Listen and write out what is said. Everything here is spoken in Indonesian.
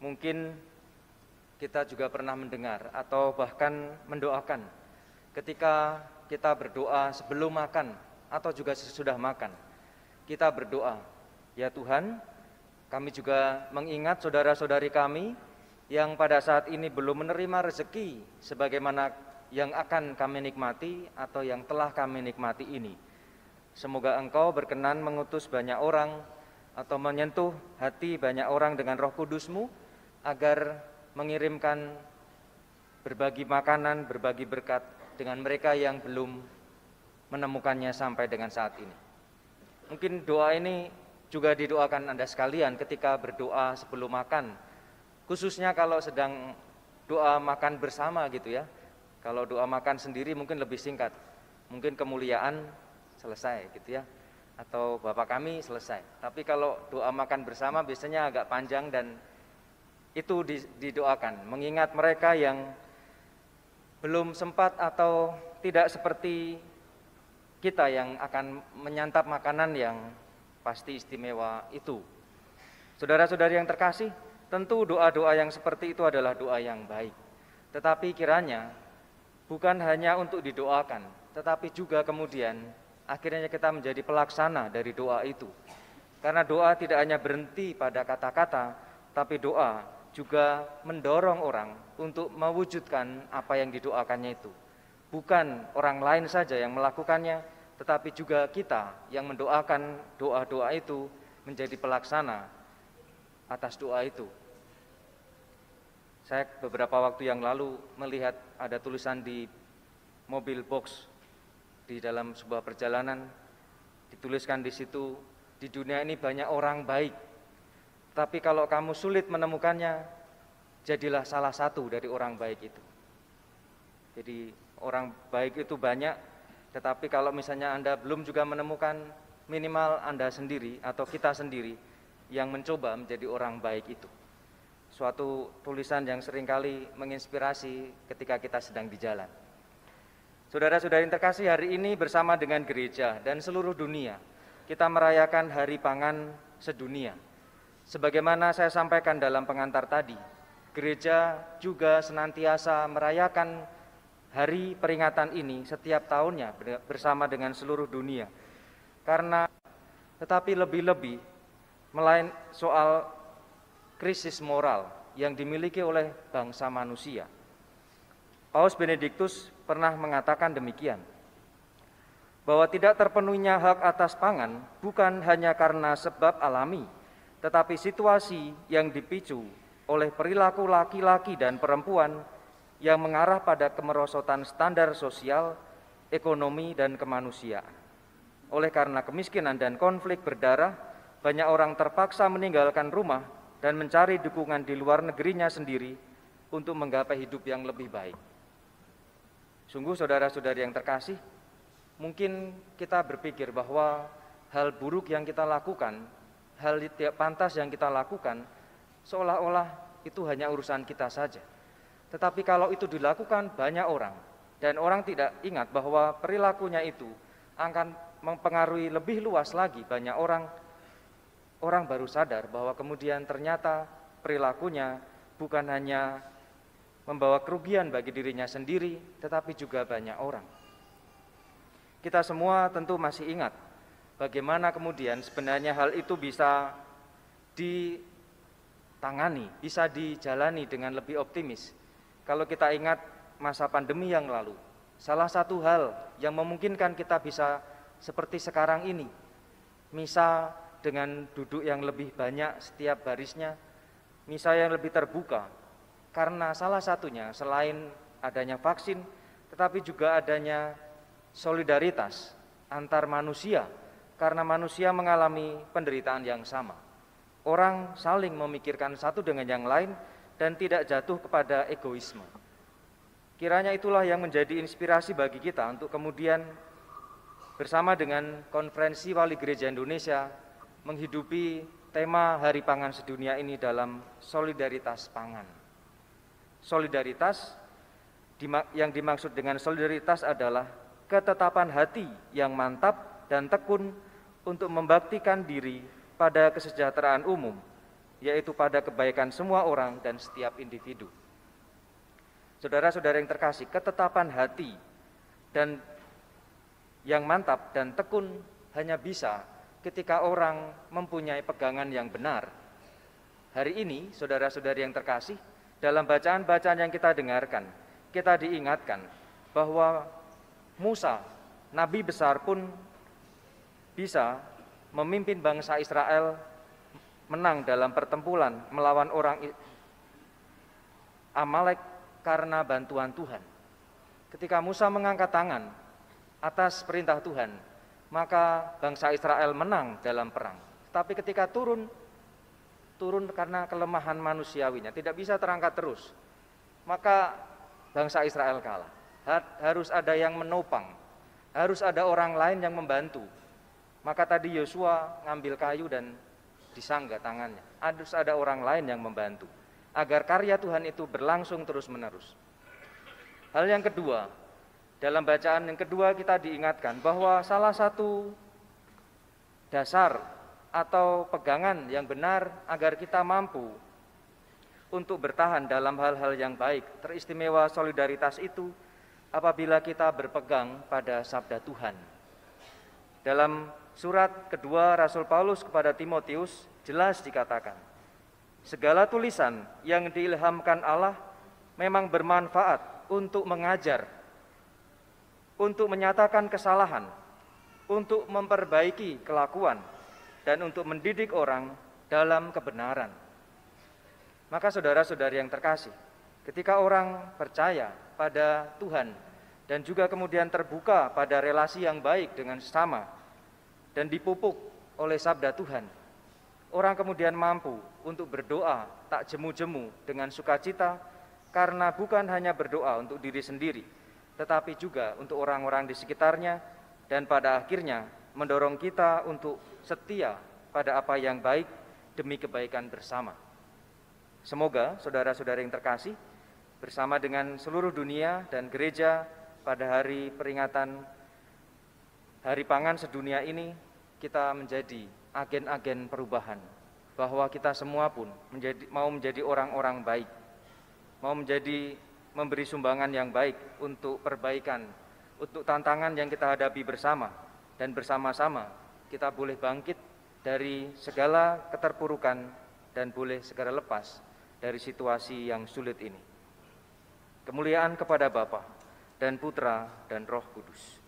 Mungkin kita juga pernah mendengar atau bahkan mendoakan ketika kita berdoa sebelum makan atau juga sesudah makan. Kita berdoa, ya Tuhan, kami juga mengingat saudara-saudari kami yang pada saat ini belum menerima rezeki sebagaimana yang akan kami nikmati atau yang telah kami nikmati ini. Semoga Engkau berkenan mengutus banyak orang atau menyentuh hati banyak orang dengan Roh Kudus-Mu agar mengirimkan berbagi makanan, berbagi berkat dengan mereka yang belum menemukannya sampai dengan saat ini. Mungkin doa ini juga didoakan Anda sekalian ketika berdoa sebelum makan, khususnya kalau sedang doa makan bersama gitu ya. Kalau doa makan sendiri mungkin lebih singkat, mungkin kemuliaan selesai gitu ya, atau Bapak kami selesai. Tapi kalau doa makan bersama biasanya agak panjang dan itu didoakan, mengingat mereka yang belum sempat atau tidak seperti kita yang akan menyantap makanan yang pasti istimewa itu. Saudara-saudari yang terkasih, tentu doa-doa yang seperti itu adalah doa yang baik. Tetapi kiranya bukan hanya untuk didoakan, tetapi juga kemudian akhirnya kita menjadi pelaksana dari doa itu. Karena doa tidak hanya berhenti pada kata-kata, tapi doa juga mendorong orang untuk mewujudkan apa yang didoakannya itu. Bukan orang lain saja yang melakukannya, tetapi juga kita yang mendoakan doa-doa itu menjadi pelaksana atas doa itu. Saya beberapa waktu yang lalu melihat ada tulisan di mobil box di dalam sebuah perjalanan, dituliskan di situ, di dunia ini banyak orang baik, tapi kalau kamu sulit menemukannya, jadilah salah satu dari orang baik itu. Jadi orang baik itu banyak, tetapi kalau misalnya Anda belum juga menemukan, minimal Anda sendiri atau kita sendiri yang mencoba menjadi orang baik itu. Suatu tulisan yang seringkali menginspirasi ketika kita sedang di jalan. Saudara-saudari yang terkasih, hari ini bersama dengan gereja dan seluruh dunia, kita merayakan Hari Pangan Sedunia. Sebagaimana saya sampaikan dalam pengantar tadi, gereja juga senantiasa merayakan hari peringatan ini setiap tahunnya bersama dengan seluruh dunia. Karena tetapi lebih-lebih melain soal krisis moral yang dimiliki oleh bangsa manusia. Paus Benediktus pernah mengatakan demikian, bahwa tidak terpenuhinya hak atas pangan bukan hanya karena sebab alami, tetapi situasi yang dipicu oleh perilaku laki-laki dan perempuan yang mengarah pada kemerosotan standar sosial, ekonomi, dan kemanusiaan. Oleh karena kemiskinan dan konflik berdarah, banyak orang terpaksa meninggalkan rumah dan mencari dukungan di luar negerinya sendiri untuk menggapai hidup yang lebih baik. Sungguh saudara-saudari yang terkasih, mungkin kita berpikir bahwa hal buruk yang kita lakukan, hal tidak pantas yang kita lakukan, seolah-olah itu hanya urusan kita saja. Tetapi kalau itu dilakukan banyak orang, dan orang tidak ingat bahwa perilakunya itu akan mempengaruhi lebih luas lagi banyak orang baru sadar bahwa kemudian ternyata perilakunya bukan hanya membawa kerugian bagi dirinya sendiri, tetapi juga banyak orang. Kita semua tentu masih ingat bagaimana kemudian sebenarnya hal itu bisa ditangani, bisa dijalani dengan lebih optimis. Kalau kita ingat masa pandemi yang lalu, salah satu hal yang memungkinkan kita bisa seperti sekarang ini, misa dengan duduk yang lebih banyak setiap barisnya, misa yang lebih terbuka, karena salah satunya selain adanya vaksin, tetapi juga adanya solidaritas antar manusia, karena manusia mengalami penderitaan yang sama. Orang saling memikirkan satu dengan yang lain dan tidak jatuh kepada egoisme. Kiranya itulah yang menjadi inspirasi bagi kita untuk kemudian bersama dengan Konferensi Wali Gereja Indonesia menghidupi tema Hari Pangan Sedunia ini dalam solidaritas pangan. Solidaritas yang dimaksud dengan solidaritas adalah ketetapan hati yang mantap dan tekun untuk membaktikan diri pada kesejahteraan umum yaitu pada kebaikan semua orang dan setiap individu. Saudara-saudara yang terkasih, ketetapan hati dan yang mantap dan tekun hanya bisa ketika orang mempunyai pegangan yang benar. Hari ini, saudara-saudari yang terkasih, dalam bacaan-bacaan yang kita dengarkan, kita diingatkan bahwa Musa, nabi besar pun bisa memimpin bangsa Israel menang dalam pertempuran melawan orang Amalek karena bantuan Tuhan. Ketika Musa mengangkat tangan atas perintah Tuhan, maka bangsa Israel menang dalam perang. Tapi ketika turun karena kelemahan manusiawinya, tidak bisa terangkat terus, maka bangsa Israel kalah. Harus ada yang menopang, harus ada orang lain yang membantu. Maka tadi Yosua ngambil kayu dan disangga tangannya. Harus ada orang lain yang membantu agar karya Tuhan itu berlangsung terus-menerus. Hal yang kedua, dalam bacaan yang kedua kita diingatkan bahwa salah satu dasar atau pegangan yang benar agar kita mampu untuk bertahan dalam hal-hal yang baik, teristimewa solidaritas itu apabila kita berpegang pada sabda Tuhan. Dalam surat kedua Rasul Paulus kepada Timotius jelas dikatakan, segala tulisan yang diilhamkan Allah memang bermanfaat untuk mengajar, untuk menyatakan kesalahan, untuk memperbaiki kelakuan, dan untuk mendidik orang dalam kebenaran. Maka saudara-saudari yang terkasih, ketika orang percaya pada Tuhan dan juga kemudian terbuka pada relasi yang baik dengan sesama dan dipupuk oleh sabda Tuhan, orang kemudian mampu untuk berdoa tak jemu-jemu dengan sukacita, karena bukan hanya berdoa untuk diri sendiri, tetapi juga untuk orang-orang di sekitarnya, dan pada akhirnya mendorong kita untuk setia pada apa yang baik demi kebaikan bersama. Semoga saudara-saudara yang terkasih, bersama dengan seluruh dunia dan gereja pada hari peringatan Hari Pangan Sedunia ini, kita menjadi agen-agen perubahan, bahwa kita semua pun mau menjadi orang-orang baik, mau memberi sumbangan yang baik untuk perbaikan, untuk tantangan yang kita hadapi bersama, dan bersama-sama kita boleh bangkit dari segala keterpurukan dan boleh segera lepas dari situasi yang sulit ini. Kemuliaan kepada Bapa dan Putra dan Roh Kudus.